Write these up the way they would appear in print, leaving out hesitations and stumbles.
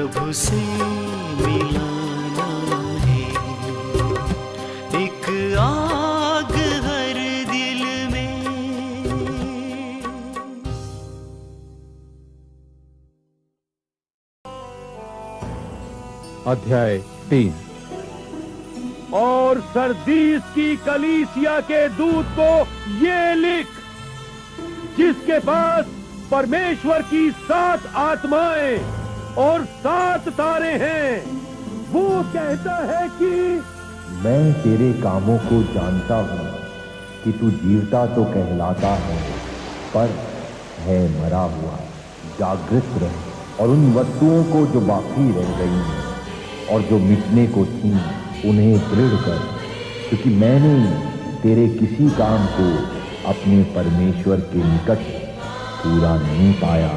प्रभु से मिलाना है, एक आग हर दिल में। अध्याय 3। और सरदीस की कलीसिया के दूत को ये लिख, जिसके पास परमेश्वर की 7 आत्माएं और 7 तारे हैं, वो कहता है कि मैं तेरे कामों को जानता हूं कि तू जीवता तो कहलाता है, पर है मरा हुआ। जागृत रह और उन वस्तुओं को जो बाकी रह गई हैं और जो मिटने को थीं, उन्हें दृढ़ कर, क्योंकि मैंने तेरे किसी काम को अपने परमेश्वर के निकट पूरा नहीं पाया।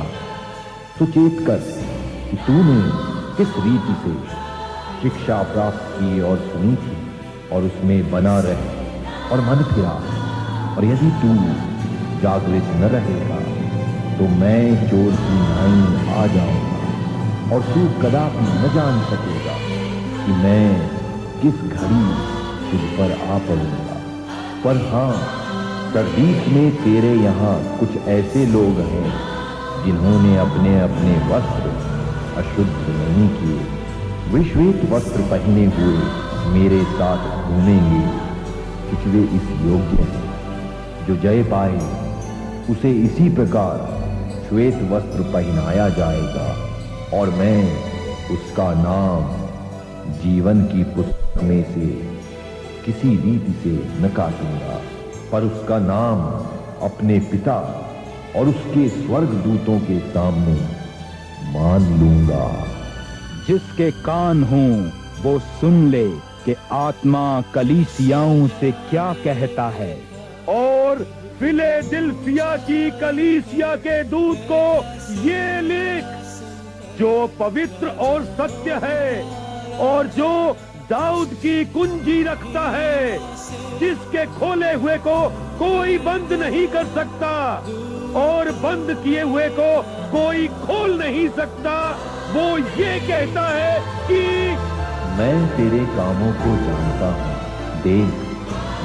सुचेत कर कि तूने किस रीति से शिक्षा प्राप्त की और सुनी थी, और उसमें बना रहे और मन फिरा। और यदि तू जागृत न रहेगा तो मैं चोर की नाई आ जाऊंगा, और तू कदापि न जान सकेगा कि मैं किस घड़ी तुझ पर आ पड़ूंगा। पर हाँ, सरदीस में तेरे यहाँ कुछ ऐसे लोग हैं जिन्होंने अपने अपने वस्त्र अशुद्ध नहीं किए। वे श्वेत वस्त्र पहने हुए मेरे साथ घूमेंगे, क्योंकि वे इस योग्य हैं। जो जय पाए उसे इसी प्रकार श्वेत वस्त्र पहनाया जाएगा, और मैं उसका नाम जीवन की पुस्तक में से किसी रीति से न काटूंगा, पर उसका नाम अपने पिता और उसके स्वर्ग दूतों के सामने मान लूंगा। जिसके कान हों वो सुन ले कि आत्मा कलीसियाओं से क्या कहता है। और फिलेडेल्फिया की कलीसिया के दूत को ये लिख, जो पवित्र और सत्य है और जो दाऊद की कुंजी रखता है, जिसके खोले हुए को कोई बंद नहीं कर सकता और बंद किए हुए को कोई खोल नहीं सकता, वो ये कहता है कि मैं तेरे कामों को जानता हूँ। देख,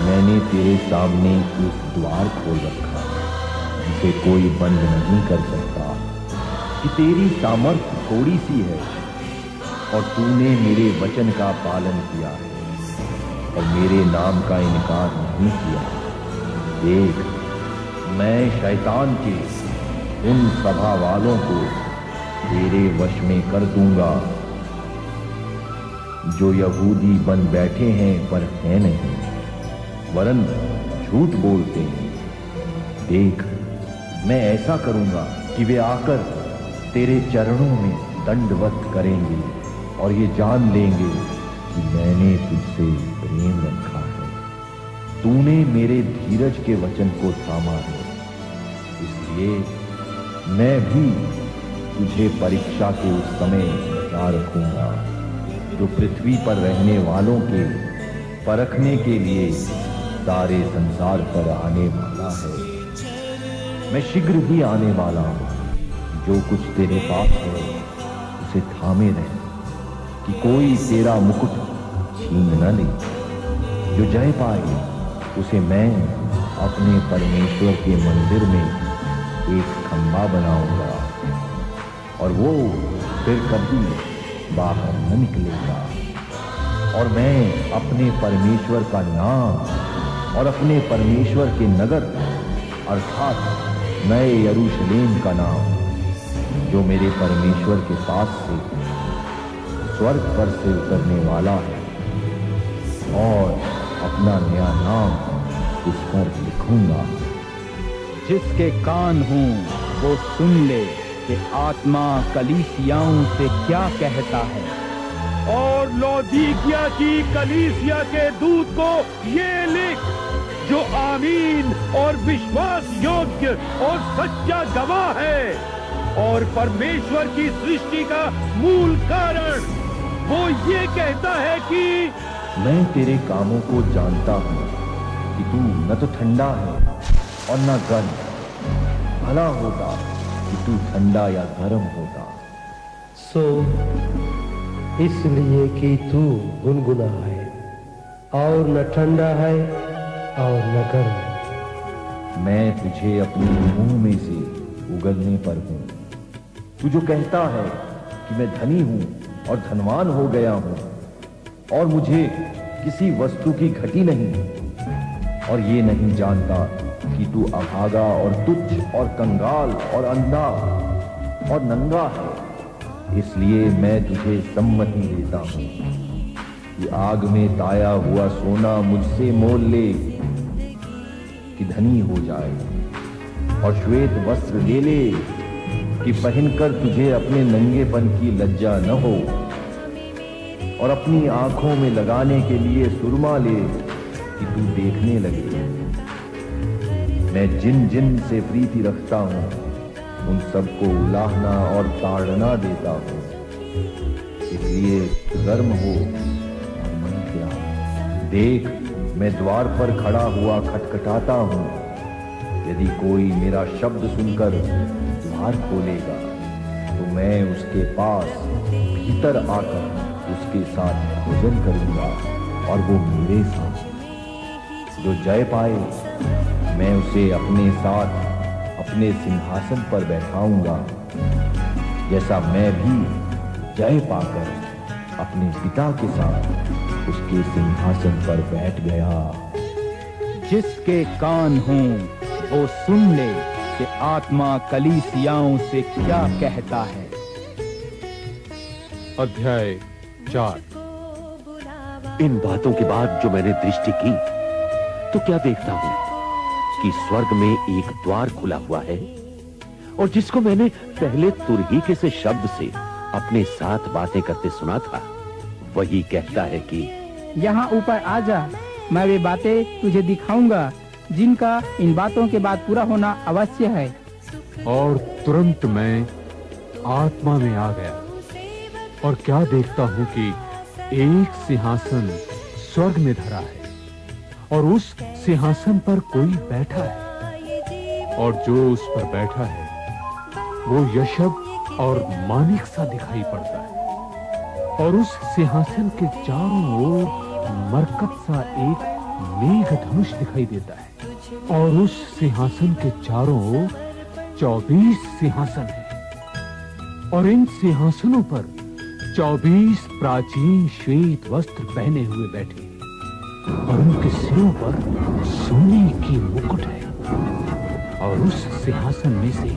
मैंने तेरे सामने एक द्वार खोल रखा है जिसे कोई बंद नहीं कर सकता। कि तेरी सामर्थ्य थोड़ी सी है और तूने मेरे वचन का पालन किया है और मेरे नाम का इनकार नहीं किया। देख, मैं शैतान के उन सभा वालों को तेरे वश में कर दूंगा जो यहूदी बन बैठे हैं पर हैं नहीं, वरन झूठ बोलते हैं। देख, मैं ऐसा करूंगा कि वे आकर तेरे चरणों में दंडवत करेंगे और ये जान लेंगे कि मैंने तुझसे प्रेम रखा है। तूने मेरे धीरज के वचन को थामा है, इसलिए मैं भी तुझे परीक्षा के उस समय बचा रखूंगा जो पृथ्वी पर रहने वालों के परखने के लिए सारे संसार पर आने वाला है। मैं शीघ्र ही आने वाला हूं। जो कुछ तेरे पास है उसे थामे रहे कि कोई तेरा मुकुट छीन न ले। जो जय पाए उसे मैं अपने परमेश्वर के मंदिर में एक खंभा बनाऊंगा और वो फिर कभी बाहर न निकलेगा। और मैं अपने परमेश्वर का नाम और अपने परमेश्वर के नगर अर्थात नए यरूशलेम का नाम, जो मेरे परमेश्वर के पास से स्वर्ग पर से उतरने वाला है, और अपना नया नाम उस पर लिखूंगा। जिसके कान हों वो सुन ले कि आत्मा कलीसियाओं से क्या कहता है। और लौदीकिया की कलीसिया के दूत को ये लिख, जो आमीन और विश्वास योग्य और सच्चा गवाह है और परमेश्वर की सृष्टि का मूल कारण, वो ये कहता है कि मैं तेरे कामों को जानता हूं कि तू न तो ठंडा है और न गर्म। भला होता कि तू ठंडा या गर्म होता। सो इसलिए कि तू गुनगुना है और न ठंडा है और न गर्म। मैं तुझे अपने मुंह में से उगलने पर हूं। तू जो कहता है कि मैं धनी हूं और धनवान हो गया हूं और मुझे किसी वस्तु की घटी नहीं, और ये नहीं जानता कि तू अभागा और तुच्छ और कंगाल और अंधा और नंगा है, इसलिए मैं तुझे सम्मति देता हूं कि आग में ताया हुआ सोना मुझसे मोल ले, कि धनी हो जाए, और श्वेत वस्त्र ले ले कि पहनकर तुझे अपने नंगेपन की लज्जा न हो, और अपनी आंखों में लगाने के लिए सुरमा ले कि तू देखने लगे। मैं जिन जिन से प्रीति रखता हूं उन सबको उलाहना और ताड़ना देता हूं, इसलिए गर्म हो और मन क्या। देख, मैं द्वार पर खड़ा हुआ खटखटाता हूं। यदि कोई मेरा शब्द सुनकर द्वार खोलेगा तो मैं उसके पास भीतर आकर उसके साथ भोजन करूंगा और वो मेरे साथ। जो जय पाए मैं उसे अपने साथ अपने सिंहासन पर बैठाऊंगा, जैसा मैं भी जय पाकर अपने पिता के साथ उसके सिंहासन पर बैठ गया। जिसके कान हों वो सुन ले कि आत्मा कलीसियाओं से क्या कहता है। अध्याय 4। इन बातों के बाद जो मैंने दृष्टि की तो क्या देखता हूं कि स्वर्ग में एक द्वार खुला हुआ है, और जिसको मैंने पहले तुरही से शब्द से अपने साथ बातें करते सुना था, वही कहता है कि यहाँ ऊपर आ जा, मैं वे बातें तुझे दिखाऊंगा जिनका इन बातों के बाद पूरा होना अवश्य है। और तुरंत मैं आत्मा में आ गया और क्या देखता हूं कि एक सिंहासन स्वर्ग में धरा है, और उस सिंहासन पर कोई बैठा है, और जो उस पर बैठा है वो यशब और मानिक सा दिखाई पड़ता है, और उस सिंहासन के चारों ओर मरकत सा एक मेघ धनुष दिखाई देता है, और उस सिंहासन के चारों ओर 24 सिंहासन हैं, और इन सिंहासनों पर 24 प्राचीन श्वेत वस्त्र पहने हुए बैठे, और उनके सिरों पर सोने की मुकुट है, और उस सिंहासन में से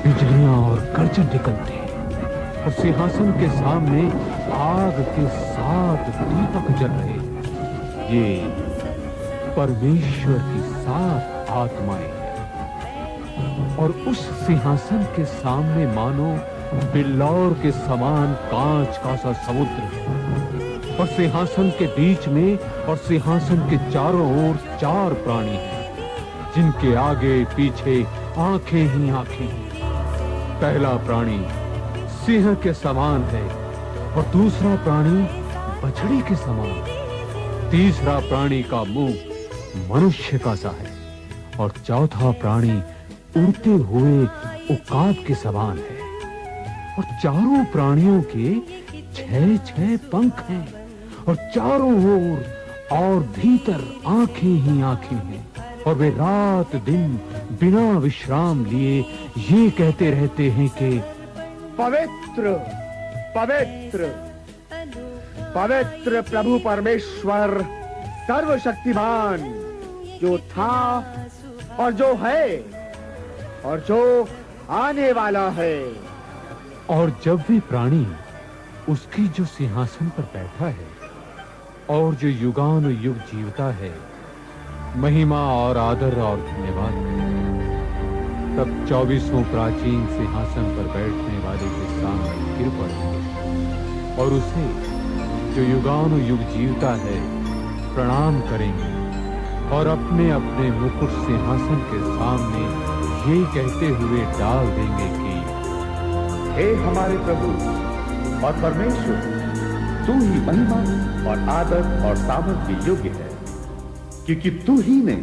बिजलियां और गर्जन निकलते हैं, और सिंहासन के सामने आग के 7 दीपक जल रहे हैं। ये परमेश्वर की 7 आत्माएं हैं, और उस सिंहासन के सामने मानो बिल्लौर के समान कांच का सा समुद्र है, और सिंहासन के बीच में और सिंहासन के चारों ओर 4 प्राणी हैं, जिनके आगे पीछे आंखें ही आंखें हैं। पहला प्राणी सिंह के समान है, और दूसरा प्राणी बछड़ी के समान है, तीसरा प्राणी का मुंह मनुष्य का सा है, और चौथा प्राणी उड़ते हुए उकाब के समान है, और चारों प्राणियों के 6-6 पंख हैं, और चारों ओर और भीतर आंखें ही आंखें हैं, और वे रात दिन बिना विश्राम लिए ये कहते रहते हैं कि पवित्र पवित्र पवित्र प्रभु परमेश्वर सर्वशक्तिमान, जो था और जो है और जो आने वाला है। और जब वे प्राणी उसकी जो सिंहासन पर बैठा है और जो युगानुयुग जीवता है, महिमा और आदर और धन्यवाद है, तब 24 प्राचीन सिंहासन पर बैठने वाले के सामने गिर पड़ेंगे और उसे जो युगानुयुग जीवता है प्रणाम करेंगे, और अपने अपने मुकुट सिंहासन के सामने ये कहते हुए डाल देंगे कि हे हमारे प्रभु और परमेश्वर, तू ही महिमा और आदर और सामर्थ के योग्य है, क्योंकि तू ही ने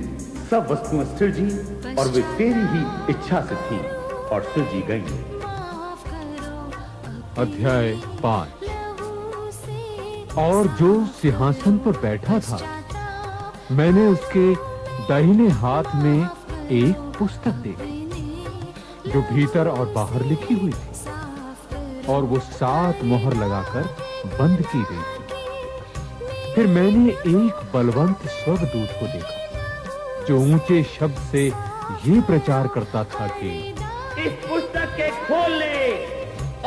सब वस्तुएं सृजी और वे तेरी ही इच्छा से थी और सृजी गई। अध्याय 5। और जो सिंहासन पर बैठा था, मैंने उसके दाहिने हाथ में एक पुस्तक देखी जो भीतर और बाहर लिखी हुई थी, और वो 7 मोहर लगाकर बंद की गई थी। फिर मैंने एक बलवंत स्वर्गदूत को देखा जो ऊंचे शब्द से ये प्रचार करता था कि इस पुस्तक के खोलने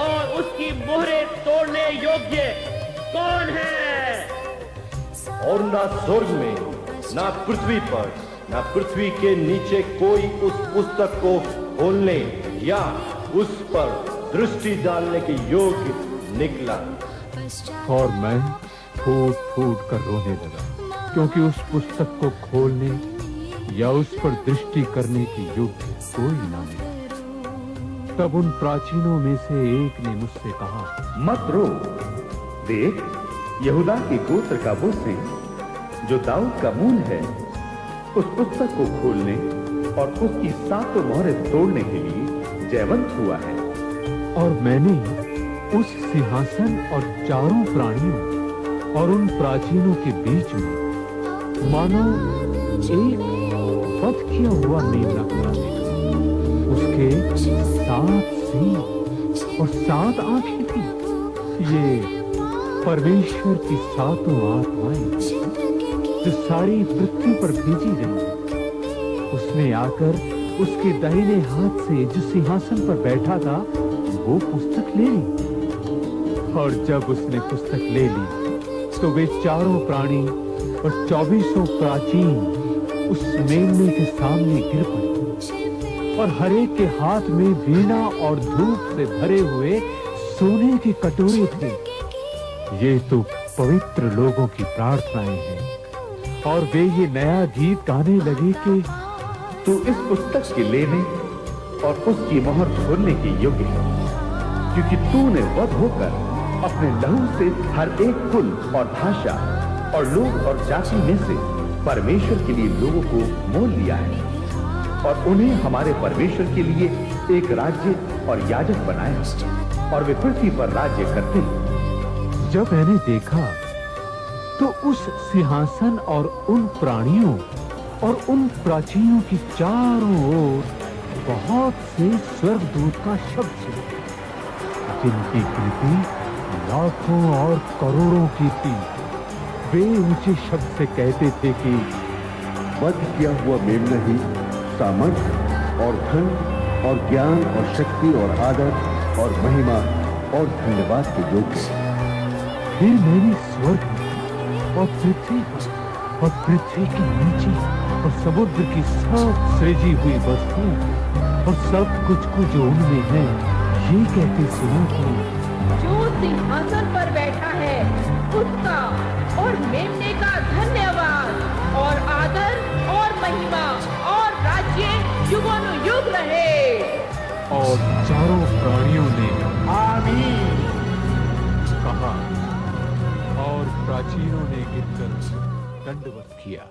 और उसकी मोहरें तोड़ने योग्य कौन है? और ना स्वर्ग में, ना पृथ्वी पर, ना पृथ्वी के नीचे कोई उस पुस्तक को खोलने या उस पर दृष्टि डालने के योग्य निकला। और मैं फूट फूट कर रोने लगा, क्योंकि उस पुस्तक को खोलने या उस पर दृष्टि करने की योग्य कोई ना मिला। तब उन प्राचीनों में से एक ने मुझसे कहा, मत रो, देख, यहूदा के गोत्र का वो सिंह जो दाऊद का मूल है, उस पुस्तक को खोलने और उसकी 7 मोहरें तोड़ने के लिए जयवंत हुआ है। और मैंने उस सिंहासन और चारों प्राणियों और उन प्राचीनों के बीच में मानो एक वध किया हुआ मेमना खड़ा देखा। उसके 7 सींग और 7 आंखें थी। ये परमेश्वर की 7 आत्माएं जो सारी पृथ्वी पर भेजी गई। उसने आकर उसके दाहिने हाथ से जो सिंहासन पर बैठा था वो पुस्तक ले ली। और जब उसने पुस्तक ले ली तो वे चारों प्राणी और 24 प्राचीन उस मेमने के सामने गिर पड़े, और हर एक के हाथ में वीणा और धूप से भरे हुए सोने के कटोरे थे। ये तो पवित्र लोगों की प्रार्थनाएं हैं। और वे ये नया गीत गाने लगे कि तू इस पुस्तक के लेने और उसकी मोहर खोलने की योग्य है, क्योंकि तूने वध होकर अपने लहू से हर एक कुल और भाषा और लोग और जाति में से परमेश्वर के लिए लोगों को मोल लिया है, और उन्हें हमारे परमेश्वर के लिए एक राज्य और याजक बनाया, और वे पृथ्वी पर राज्य करते हैं। जब मैंने देखा तो उस सिंहासन और उन प्राणियों और उन प्राचीनों की चारों ओर बहुत से स्वर्गदूत का शब्द सुना, जिनकी गिनती लाखों और करोड़ों की थी। वे ऊंचे शब्द से कहते थे कि वध किया हुआ मेमना ही सामर्थ और धन और ज्ञान और शक्ति और आदर और महिमा और धन्यवाद के योग्य है। फिर मैंने स्वर्ग और पृथ्वी पर और पृथ्वी के नीचे और समुद्र की सब सृजी हुई वस्तुओं और सब कुछ को जो उनमें है ये कहते सुना कि जो सिंहासन पर बैठा है उसका और मेमने का धन्यवाद और आदर और महिमा और राज्य युगानुयुग रहे। और चारों प्राणियों ने आमीन कहा, और प्राचीनों ने गिरकर दंडवत किया।